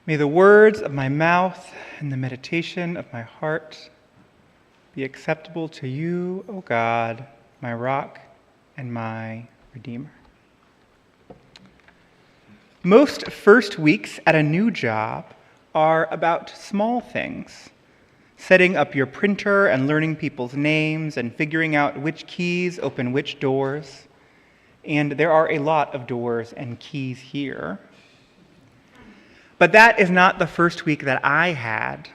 May the words of my mouth and the meditation of my heart be acceptable to you, O God, my rock and my Redeemer. Most first weeks at a new job are about small things. Setting up your printer and learning people's names and figuring out which keys open which doors. And there are a lot of doors and keys here. But that is not the first week that I had.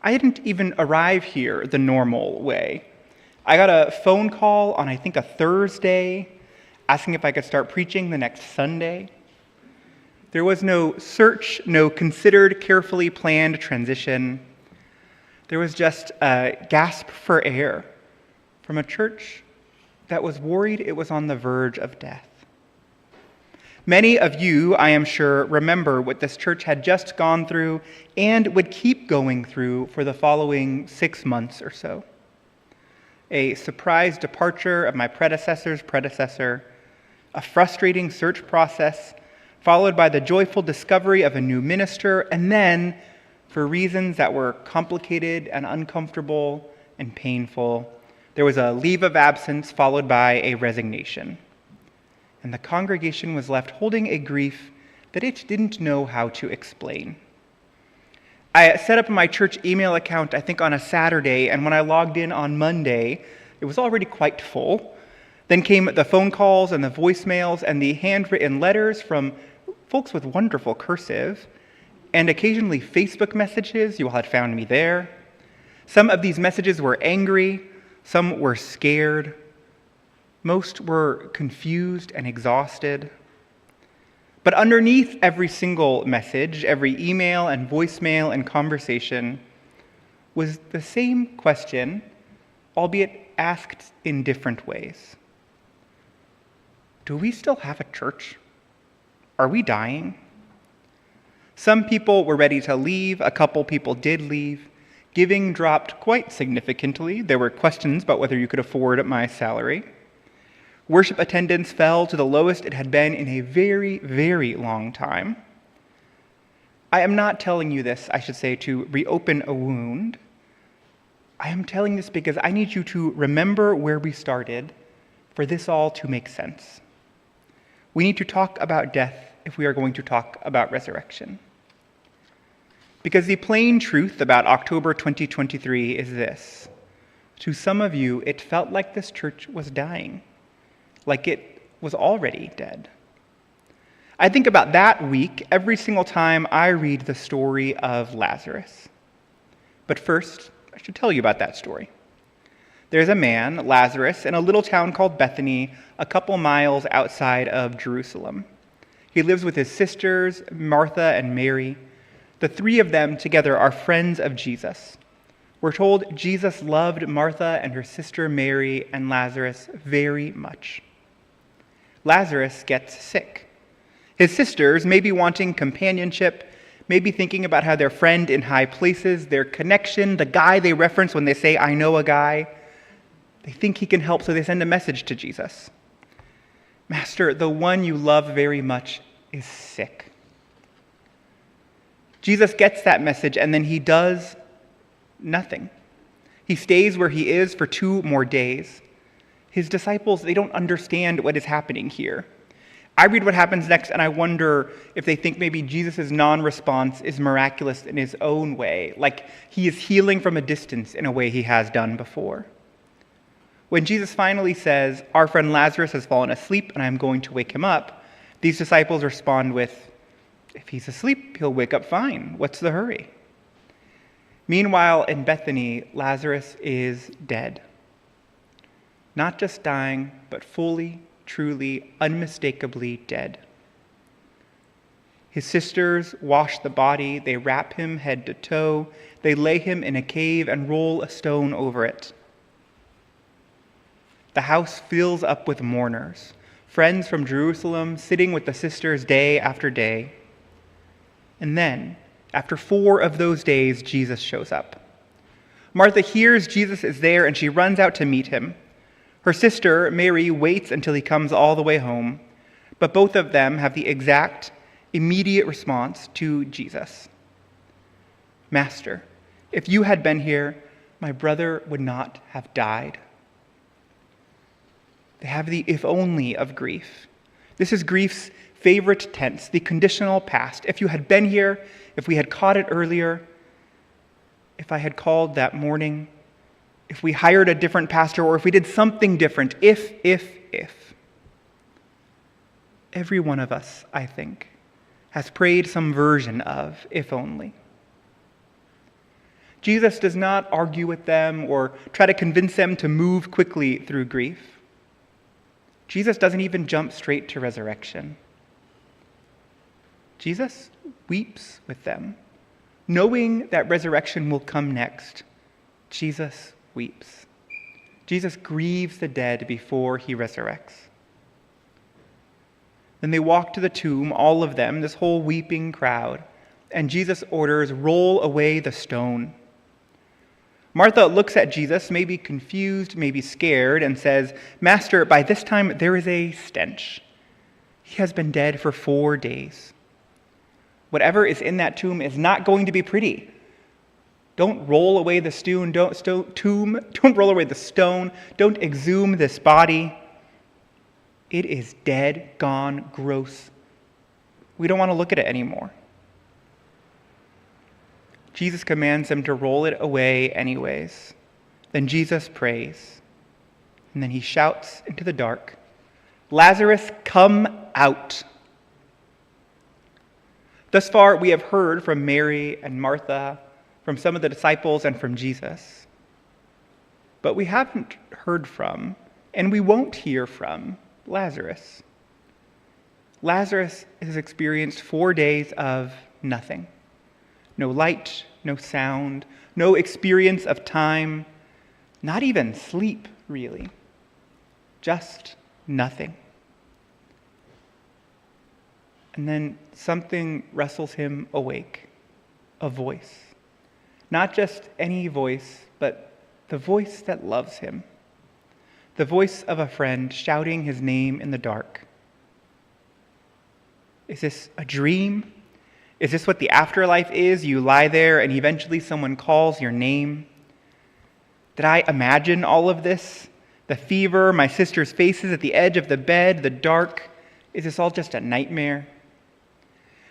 I didn't even arrive here the normal way. I got a phone call on, I think, a Thursday, asking if I could start preaching the next Sunday. There was no search, no considered, carefully planned transition. There was just a gasp for air from a church that was worried it was on the verge of death. Many of you, I am sure, remember what this church had just gone through and would keep going through for the following 6 months or so. A surprise departure of my predecessor's predecessor, a frustrating search process, followed by the joyful discovery of a new minister, and then, for reasons that were complicated and uncomfortable and painful, there was a leave of absence followed by a resignation. And the congregation was left holding a grief that it didn't know how to explain. I set up my church email account, I think, on a Saturday, and when I logged in on Monday, it was already quite full. Then came the phone calls and the voicemails and the handwritten letters from folks with wonderful cursive, and occasionally Facebook messages. You all had found me there. Some of these messages were angry, some were scared, most were confused and exhausted. But underneath every single message, every email and voicemail and conversation, was the same question, albeit asked in different ways. Do we still have a church? Are we dying? Some people were ready to leave, a couple people did leave. Giving dropped quite significantly. There were questions about whether you could afford my salary. Worship attendance fell to the lowest it had been in a very, very long time. I am not telling you this, I should say, to reopen a wound. I am telling this because I need you to remember where we started for this all to make sense. We need to talk about death if we are going to talk about resurrection. Because the plain truth about October 2023 is this. To some of you, it felt like this church was dying, like it was already dead. I think about that week every single time I read the story of Lazarus. But first, I should tell you about that story. There's a man, Lazarus, in a little town called Bethany, a couple miles outside of Jerusalem. He lives with his sisters, Martha and Mary. The three of them together are friends of Jesus. We're told Jesus loved Martha and her sister Mary and Lazarus very much. Lazarus gets sick. His sisters may be wanting companionship, maybe thinking about how their friend in high places, their connection, the guy they reference when they say, I know a guy, they think he can help, so they send a message to Jesus. Master, the one you love very much is sick. Jesus gets that message, and then he does nothing. He stays where he is for 2 more days. His disciples, they don't understand what is happening here. I read what happens next, and I wonder if they think maybe Jesus' non-response is miraculous in his own way, like he is healing from a distance in a way he has done before. When Jesus finally says, our friend Lazarus has fallen asleep, and I am going to wake him up, these disciples respond with, if he's asleep, he'll wake up fine. What's the hurry? Meanwhile, in Bethany, Lazarus is dead. Not just dying, but fully, truly, unmistakably dead. His sisters wash the body, they wrap him head to toe, they lay him in a cave and roll a stone over it. The house fills up with mourners, friends from Jerusalem sitting with the sisters day after day. And then, after 4 of those days, Jesus shows up. Martha hears Jesus is there and she runs out to meet him. Her sister, Mary, waits until he comes all the way home, but both of them have the exact immediate response to Jesus. Master, if you had been here, my brother would not have died. They have the if only of grief. This is grief's favorite tense, the conditional past. If you had been here, if we had caught it earlier, if I had called that morning, if we hired a different pastor, or if we did something different, if. Every one of us, I think, has prayed some version of if only. Jesus does not argue with them or try to convince them to move quickly through grief. Jesus doesn't even jump straight to resurrection. Jesus weeps with them. Knowing that resurrection will come next, Jesus weeps. Jesus grieves the dead before he resurrects. Then they walk to the tomb, all of them, this whole weeping crowd, and Jesus orders, "Roll away the stone." Martha looks at Jesus, maybe confused, maybe scared, and says, "Master, by this time there is a stench. He has been dead for 4 days. Whatever is in that tomb is not going to be pretty. Don't roll away the stone. Don't roll away the stone. Don't exhume this body. It is dead, gone, gross. We don't want to look at it anymore." Jesus commands them to roll it away anyways. Then Jesus prays. And then he shouts into the dark, "Lazarus, come out." Thus far, we have heard from Mary and Martha, from some of the disciples, and from Jesus. But we haven't heard from, and we won't hear from, Lazarus. Lazarus has experienced 4 days of nothing. No light, no sound, no experience of time, not even sleep, really. Just nothing. And then something wrestles him awake, a voice. Not just any voice, but the voice that loves him. The voice of a friend shouting his name in the dark. Is this a dream? Is this what the afterlife is? You lie there and eventually someone calls your name. Did I imagine all of this? The fever, my sister's faces at the edge of the bed, the dark. Is this all just a nightmare?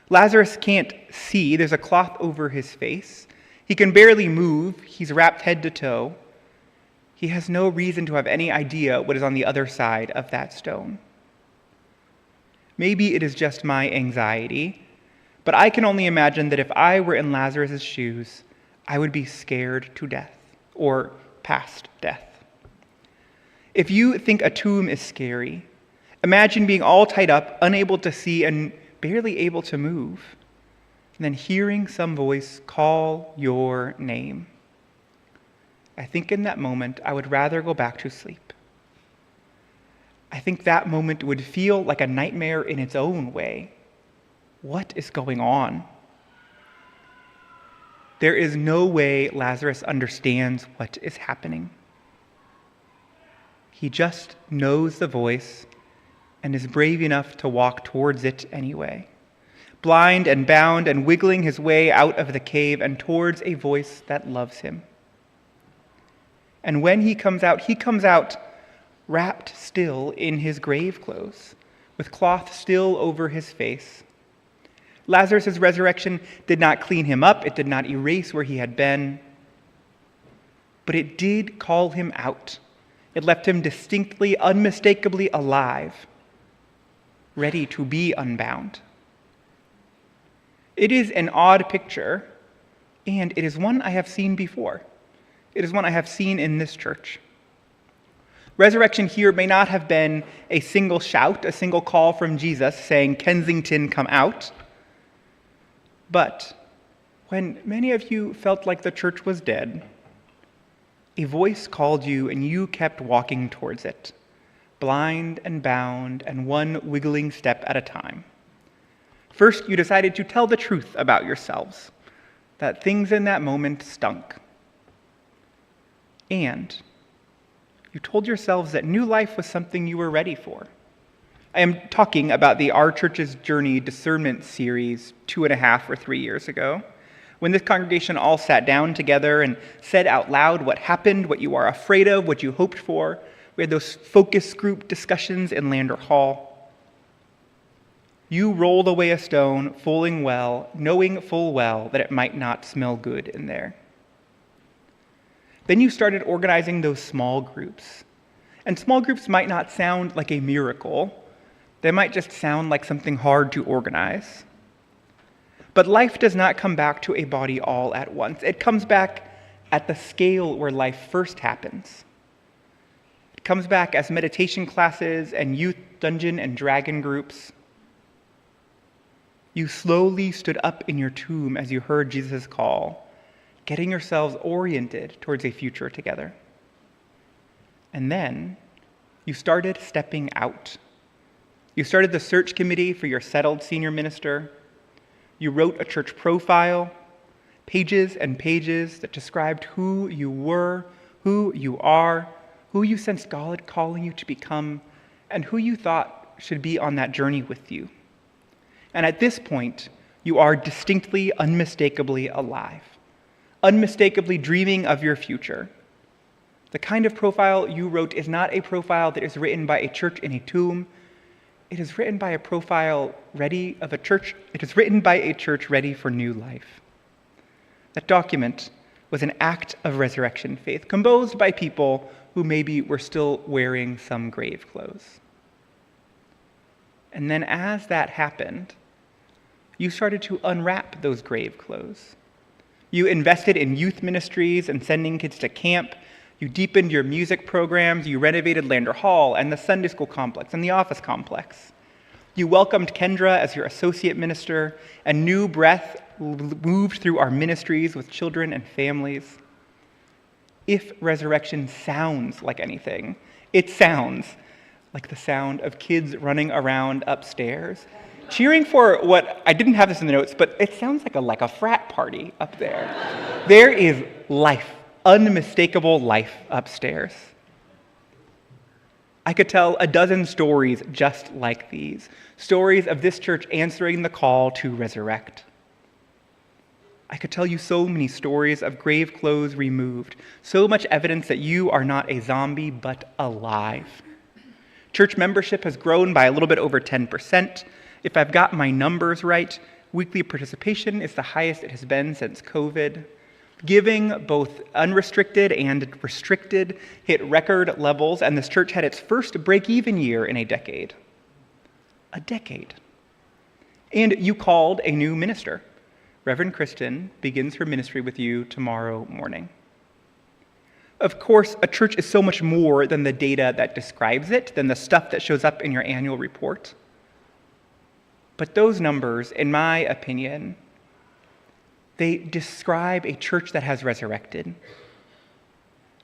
Lazarus can't see. There's a cloth over his face. He can barely move. He's wrapped head to toe. He has no reason to have any idea what is on the other side of that stone. Maybe it is just my anxiety, but I can only imagine that if I were in Lazarus' shoes, I would be scared to death, or past death. If you think a tomb is scary, imagine being all tied up, unable to see, and barely able to move, and then hearing some voice call your name. I think in that moment, I would rather go back to sleep. I think that moment would feel like a nightmare in its own way. What is going on? There is no way Lazarus understands what is happening. He just knows the voice and is brave enough to walk towards it anyway, blind and bound and wiggling his way out of the cave and towards a voice that loves him. And when he comes out wrapped still in his grave clothes, with cloth still over his face. Lazarus' resurrection did not clean him up. It did not erase where he had been. But it did call him out. It left him distinctly, unmistakably alive, ready to be unbound. It is an odd picture, and it is one I have seen before. It is one I have seen in this church. Resurrection here may not have been a single shout, a single call from Jesus saying, "Kensington, come out." But when many of you felt like the church was dead, a voice called you and you kept walking towards it, blind and bound and one wiggling step at a time. First, you decided to tell the truth about yourselves, that things in that moment stunk. And you told yourselves that new life was something you were ready for. I am talking about the Our Church's Journey Discernment series 2.5 or 3 years ago, when this congregation all sat down together and said out loud what happened, what you are afraid of, what you hoped for. We had those focus group discussions in Lander Hall. You rolled away a stone, knowing full well that it might not smell good in there. Then you started organizing those small groups. And small groups might not sound like a miracle. They might just sound like something hard to organize. But life does not come back to a body all at once. It comes back at the scale where life first happens. It comes back as meditation classes and youth Dungeon and Dragon groups. You slowly stood up in your tomb as you heard Jesus' call, getting yourselves oriented towards a future together. And then you started stepping out. You started the search committee for your settled senior minister. You wrote a church profile, pages and pages that described who you were, who you are, who you sensed God calling you to become, and who you thought should be on that journey with you. And at this point, you are distinctly, unmistakably alive, unmistakably dreaming of your future. The kind of profile you wrote is not a profile that is written by a church in a tomb. It is written by a profile ready of a church. It is written by a church ready for new life. That document was an act of resurrection faith, composed by people who maybe were still wearing some grave clothes. And then as that happened, you started to unwrap those grave clothes. You invested in youth ministries and sending kids to camp. You deepened your music programs. You renovated Lander Hall and the Sunday school complex and the office complex. You welcomed Kendra as your associate minister, and new breath moved through our ministries with children and families. If resurrection sounds like anything, it sounds like the sound of kids running around upstairs, cheering for what, I didn't have this in the notes, but it sounds like a frat party up there. There is life, unmistakable life upstairs. I could tell a dozen stories just like these, stories of this church answering the call to resurrect. I could tell you so many stories of grave clothes removed, so much evidence that you are not a zombie, but alive. Church membership has grown by a little bit over 10%. If I've got my numbers right, weekly participation is the highest it has been since COVID. Giving, both unrestricted and restricted, hit record levels, and this church had its first break-even year in a decade. A decade. And you called a new minister. Reverend Kristen begins her ministry with you tomorrow morning. Of course, a church is so much more than the data that describes it, than the stuff that shows up in your annual report. But those numbers, in my opinion, they describe a church that has resurrected.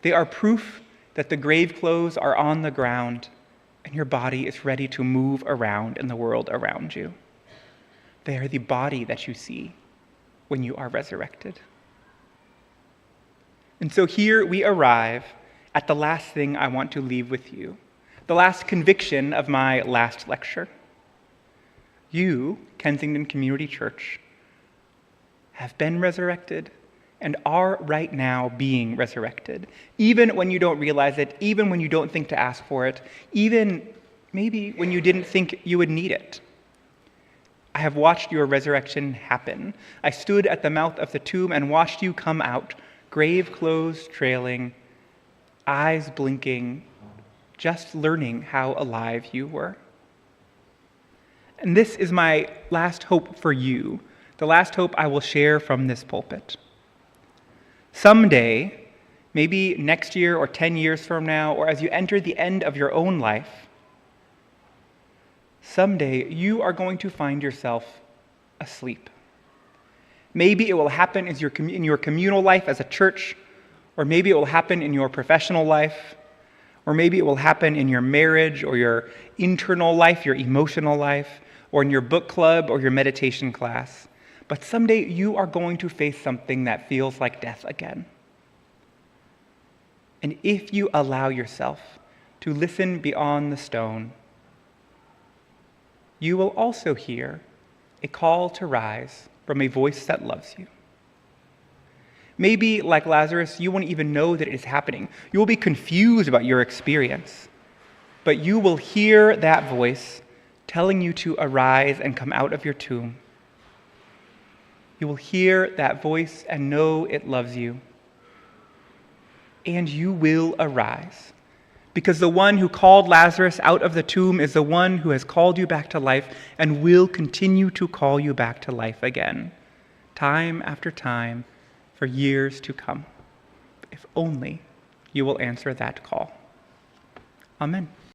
They are proof that the grave clothes are on the ground and your body is ready to move around in the world around you. They are the body that you see when you are resurrected. And so here we arrive at the last thing I want to leave with you, the last conviction of my last lecture. You, Kensington Community Church, have been resurrected and are right now being resurrected, even when you don't realize it, even when you don't think to ask for it, even maybe when you didn't think you would need it. I have watched your resurrection happen. I stood at the mouth of the tomb and watched you come out, grave clothes trailing, eyes blinking, just learning how alive you were. And this is my last hope for you, the last hope I will share from this pulpit. Someday, maybe next year or 10 years from now, or as you enter the end of your own life, someday you are going to find yourself asleep. Maybe it will happen in your communal life as a church, or maybe it will happen in your professional life, or maybe it will happen in your marriage or your internal life, your emotional life, or in your book club or your meditation class. But someday you are going to face something that feels like death again. And if you allow yourself to listen beyond the stone, you will also hear a call to rise from a voice that loves you. Maybe, like Lazarus, you won't even know that it is happening. You will be confused about your experience. But you will hear that voice telling you to arise and come out of your tomb. You will hear that voice and know it loves you. And you will arise, because the one who called Lazarus out of the tomb is the one who has called you back to life and will continue to call you back to life again, time after time, for years to come, if only you will answer that call. Amen.